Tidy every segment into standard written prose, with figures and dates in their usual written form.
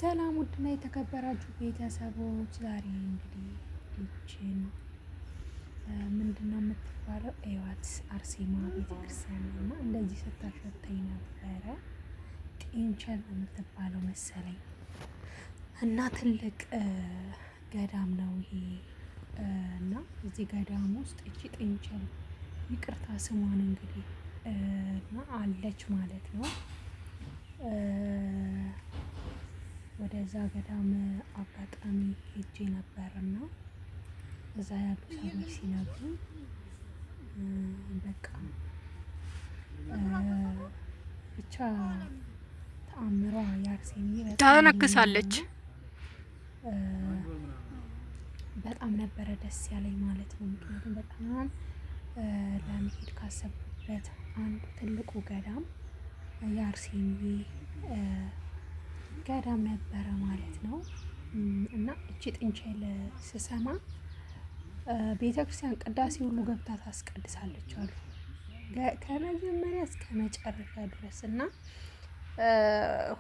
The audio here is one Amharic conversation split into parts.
ሰላም ውድና የተከበራችሁ ቤተሰቦች ዛሬ እንግዲህ ይችን ምንድነው የምትባለው እዋት አርሴማ ቤተክርስቲያን እና እንደዚህ ስታሸተኝ ነበረ። ጤንቸል ነው የምትባለው መሰለኝ እና ትልቅ ገዳም ነው ይሄ እና እዚህ ገዳም ውስጥ እቺ ጤንቸል ይቅርታ ስሟን እንግዲህ እና አለች ማለት ነው። ወደዛ ገዳም አጋጣሚ ሄጄ ነበርና እዛ ያሉ ሰዎች ሲነግሩኝ በቃ ብቻ ተአምሯ የአርሴሚ ታነክሳለች። በጣም ነበረ ደስ ያለኝ ማለት ነው። ምክንያቱም በጣም ለመሄድ ካሰብኩበት አንዱ ትልቁ ገዳም የአርሴሚ ገዳም ነበረ ማለት ነው። እና እቺ ጥንቸል ስሰማ ቤተክርስቲያን ቅዳሴ ሁሉ ገብታ ታስቀድሳለች አሉ ከመጀመሪያ እስከ መጨረሻ ድረስ እና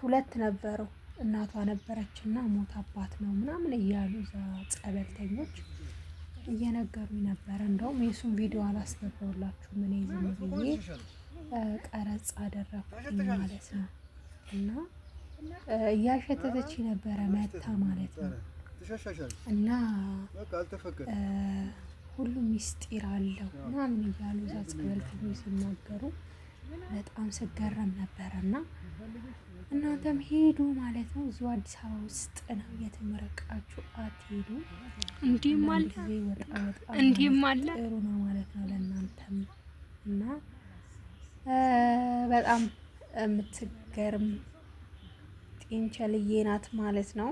ሁለት ነበረው እናቷ ነበረችና ሞት አባት ነው ምናምን እያሉ እዛ ጸበልተኞች እየነገሩኝ ነበረ። እንደውም የሱን ቪዲዮ አላስገባሁላችሁም እኔ ዝም ብዬ ቀረጽ አደረኩኝ ማለት ነው። እና እያሸተተች ነበረ መታ ማለት ነው። እና ሁሉም ሚስጢር አለው ምናምን እያሉ እዛ ጸበልተኞች ሲናገሩ በጣም ስገረም ነበረ። እና እናንተም ሄዱ ማለት ነው። እዚሁ አዲስ አበባ ውስጥ ነው የተመረቃችሁ አትሄዱ። እንዲህም አለ እንዲህም አለ ጥሩ ነው ማለት ነው ለእናንተም። እና በጣም የምትገርም ጤንቸልዬ ናት ማለት ነው።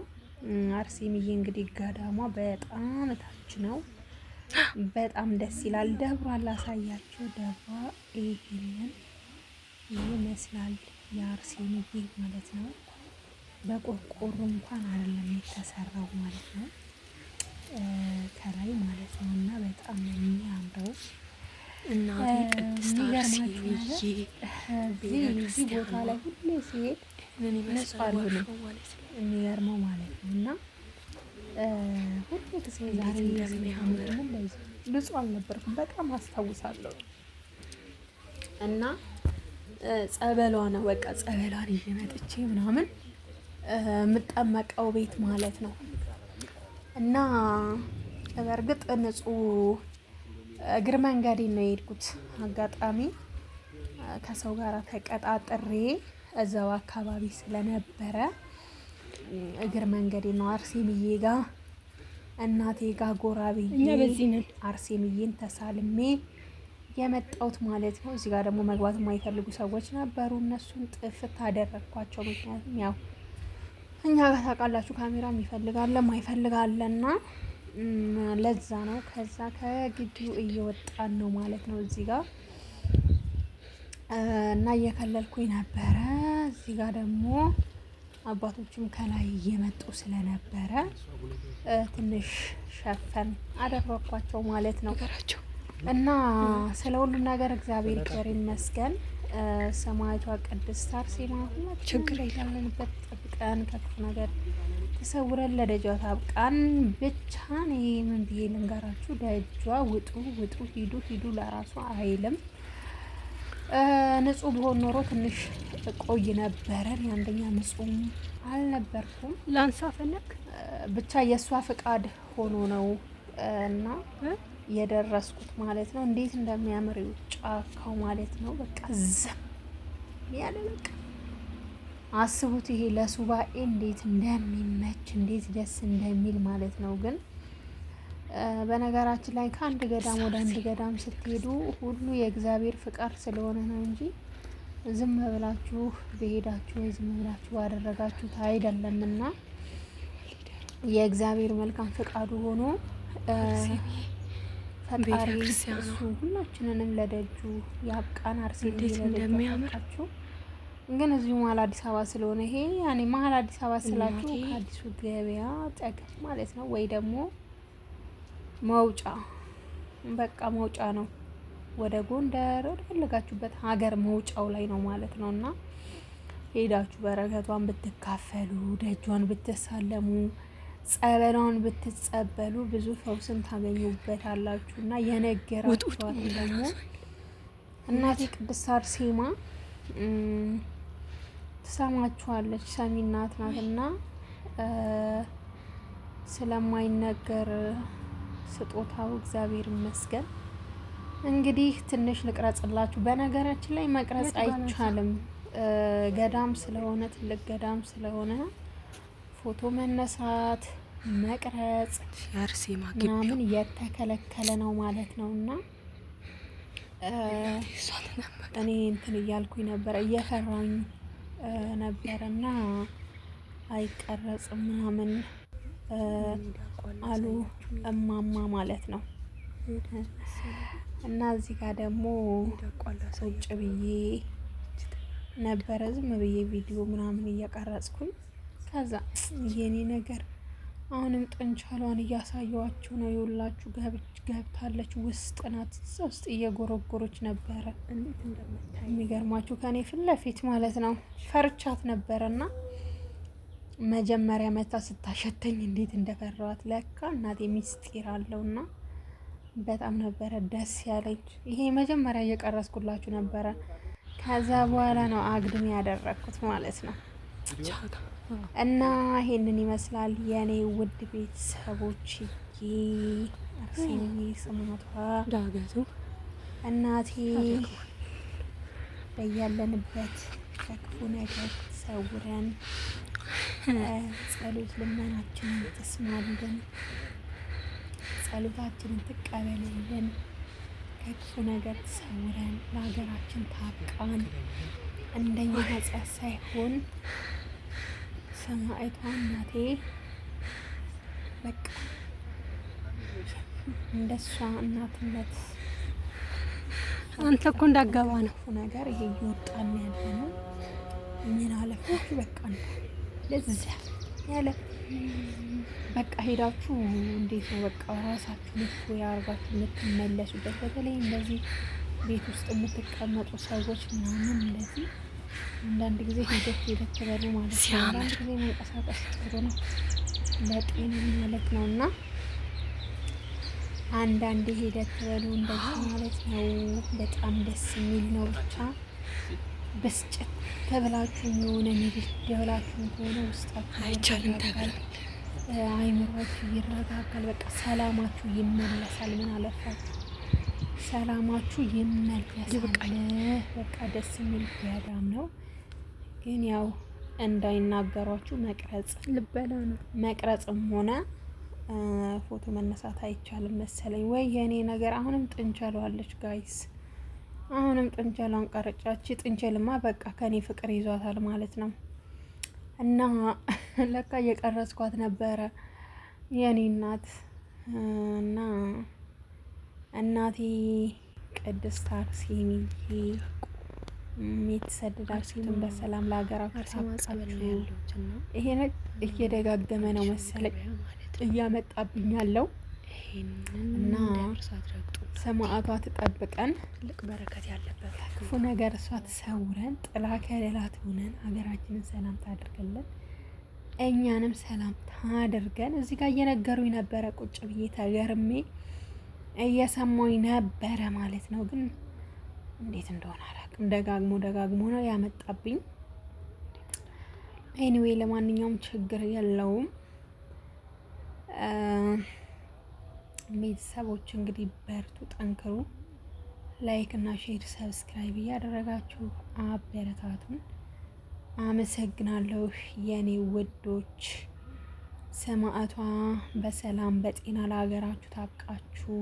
አርሴምዬ እንግዲህ ገዳሟ በጣም ታች ነው። በጣም ደስ ይላል። ደብሯን ላሳያችሁ። ደብሯ ይሄንን ይመስላል የአርሴምዬ ማለት ነው። በቆርቆሮ እንኳን አይደለም የተሰራው ማለት ነው ከላይ ማለት ነው። እና በጣም ነው የሚያምረው። እናቴ ቅድስት አርሴምዬ እዚህ ቦታ ላይ ሁሌ ሲሄድ ንጹህ አልሆንም የሚገርመው ማለት ነው። እና ሁሉ ጊዜ ዛሬ እንደሚያምር ንጹህ አልነበርኩም በጣም አስታውሳለሁ። እና ጸበሏ ነው በቃ ጸበሏን ይዤ መጥቼ ምናምን የምጠመቀው ቤት ማለት ነው። እና በእርግጥ ንጹህ እግር መንገዴን ነው የሄድኩት። አጋጣሚ ከሰው ጋር ተቀጣጥሬ እዛው አካባቢ ስለነበረ እግር መንገዴ ነው አርሴምዬ ጋር እናቴ ጋር ጎራ ብዬ አርሴምዬን ተሳልሜ የመጣሁት ማለት ነው። እዚህ ጋር ደግሞ መግባት የማይፈልጉ ሰዎች ነበሩ። እነሱን ጥፍት አደረግኳቸው። ምክንያቱም ያው እኛ ጋር ታውቃላችሁ ካሜራ ይፈልጋል የማይፈልጋለና ለዛ ነው። ከዛ ከግቢው እየወጣን ነው ማለት ነው እዚህ ጋር እና እየከለልኩኝ ነበረ። እዚህ ጋር ደግሞ አባቶችም ከላይ እየመጡ ስለነበረ ትንሽ ሸፈን አደረኳቸው ማለት ነው። እና ስለ ሁሉም ነገር እግዚአብሔር ይክበር ይመስገን። ሰማዕቷ ቅድስት አርሴማ ችግር ያለንበት ጠብቀን ከክፉ ነገር ተሰውረን ለደጇ ታብቃን። ብቻ እኔ ምን ብዬ ልንገራችሁ፣ ደጇ ውጡ ውጡ ሂዱ ሂዱ ለራሷ አይልም። ንጹህ ቢሆን ኖሮ ትንሽ ቆይ ነበረን። አንደኛ ንጹህ አልነበርኩም። ላንሳ ፈለክ ብቻ የእሷ ፍቃድ ሆኖ ነው እና የደረስኩት ማለት ነው። እንዴት እንደሚያምር ጫካው ማለት ነው። በቃ ዝም ያለ በቃ አስቡት። ይሄ ለሱባኤ እንዴት እንደሚመች እንዴት ደስ እንደሚል ማለት ነው። ግን በነገራችን ላይ ከአንድ ገዳም ወደ አንድ ገዳም ስትሄዱ ሁሉ የእግዚአብሔር ፍቃድ ስለሆነ ነው እንጂ ዝም ብላችሁ በሄዳችሁ ወይ ዝም ብላችሁ ባደረጋችሁት አይደለምና የእግዚአብሔር መልካም ፍቃዱ ሆኖ ፈጣሪ እሱ ሁላችንንም ለደጁ ያብቃን። አርሴምዬ እንደሚያምራችሁ ግን እዚሁ መሀል አዲስ አበባ ስለሆነ ይሄ ያኔ መሀል አዲስ አበባ ስላችሁ ከአዲሱ ገበያ ጠገብ ማለት ነው። ወይ ደግሞ መውጫ በቃ መውጫ ነው። ወደ ጎንደር ወደ ፈለጋችሁበት ሀገር መውጫው ላይ ነው ማለት ነው። እና ሄዳችሁ በረከቷን ብትካፈሉ፣ ደጇን ብትሳለሙ፣ ጸበሏን ብትጸበሉ ብዙ ፈውስን ታገኙበታላችሁ እና የነገራችኋት ደግሞ እናቴ ቅድስት አርሴማ ትሰማችኋለች። ሰሚ እናት ናትና ስለማይነገር ስጦታው እግዚአብሔር ይመስገን። እንግዲህ ትንሽ ልቅረጽላችሁ። በነገራችን ላይ መቅረጽ አይቻልም፣ ገዳም ስለሆነ ትልቅ ገዳም ስለሆነ ፎቶ መነሳት መቅረጽ ምናምን የተከለከለ ነው ማለት ነው። እና እኔ እንትን እያልኩኝ ነበረ እየፈራኝ ነበረና አይቀረጽም ምናምን አሉ እማማ ማለት ነው። እና እዚህ ጋር ደግሞ ቁጭ ብዬ ነበረ ዝም ብዬ ቪዲዮ ምናምን እየቀረጽኩኝ። ከዛ የኔ ነገር አሁንም ጥንቻሏን እያሳየዋችሁ ነው። የሁላችሁ ገብታለች፣ ውስጥ ናት፣ እዛ ውስጥ እየጎረጎሮች ነበረ። የሚገርማችሁ ከኔ ፊት ለፊት ማለት ነው። ፈርቻት ነበረና መጀመሪያ መታ ስታሸተኝ እንዴት እንደፈራዋት ለካ እናቴ ሚስጢር አለውና በጣም ነበረ ደስ ያለኝ። ይሄ መጀመሪያ እየቀረስኩላችሁ ነበረ። ከዛ በኋላ ነው አግድም ያደረኩት ማለት ነው። እና ይሄንን ይመስላል የኔ ውድ ቤተሰቦች። አርሴምዬ ስማቷ ዳገቱ እናቴ በያለንበት ከክፉ ነገር ሰውረን፣ ጸሎት ልመናችንን ትስማልን፣ ጸሎታችንን ትቀበልልን፣ ከክፉ ነገር ትሰውረን፣ ለሀገራችን ታብቃን። እንደኛ ኃጢአት ሳይሆን ሰማዕቷ እናቴ በቃ እንደሷ እናትነት አንተ እኮ እንዳገባ ነው ነገር ይሄ እየወጣን ያለ ነው። ምን አለፋችሁ በቃ ለዛ ያለ በቃ ሄዳችሁ እንዴት ነው በቃ ራሳችሁ ልፎ ያርጋችሁ የምትመለሱበት። በተለይ እንደዚህ ቤት ውስጥ የምትቀመጡ ሰዎች ምናምን እንደዚህ አንዳንድ ጊዜ ሂደት በሉ ማለት ነው። አንዳንድ ጊዜ መንቀሳቀስ ጥሩ ነው ለጤና ማለት ነው። እና አንዳንድ ሂደት በሉ እንደዚህ ማለት ነው። በጣም ደስ የሚል ነው። ብቻ በስጭት ተብላችሁ የሆነ ንግድ ደብላችሁ ከሆነ ውስጣችሁ ይረጋጋል፣ አይምሯችሁ ይረጋጋል። በቃ ሰላማችሁ ይመለሳል። ምን አለፋችሁ ሰላማችሁ ይመለሳል። በቃ ደስ የሚል ገዳም ነው። ግን ያው እንዳይናገሯችሁ መቅረጽ ልበላ ነው። መቅረጽም ሆነ ፎቶ መነሳት አይቻልም መሰለኝ። ወይ የኔ ነገር አሁንም ጥንቸሏለች ጋይስ፣ አሁንም ጥንቸሏን ቀረጫች። ጥንቸልማ በቃ ከኔ ፍቅር ይዟታል ማለት ነው። እና ለካ እየቀረጽኳት ነበረ የኔ እናት እና እናቴ ቅድስት አርሴምዬ የተሰደዳችሁትን በሰላም ለሀገራችሁ ታብቃችሁ። ይሄ እየደጋገመ ነው መሰለኝ እያመጣብኝ ያለው እና ሰማዕቷ ትጠብቀን፣ ትልቅ በረከት ያለበት ክፉ ነገር እሷ ትሰውረን፣ ጥላ ከለላት ሆነን ሀገራችንን ሰላም ታድርገልን፣ እኛንም ሰላም ታድርገን። እዚህ ጋር እየነገሩኝ ነበረ ቁጭ ብዬ ተገርሜ እየሰማኝ ነበረ ማለት ነው። ግን እንዴት እንደሆነ አላውቅም። ደጋግሞ ነው ያመጣብኝ። ኤኒዌይ ለማንኛውም ችግር የለውም። ቤተሰቦች እንግዲህ በርቱ፣ ጠንክሩ። ላይክ እና ሼር ሰብስክራይብ እያደረጋችሁ አበረታቱን። አመሰግናለሁ የኔ ውዶች። ሰማዕቷ በሰላም በጤና ለሀገራችሁ ታብቃችሁ።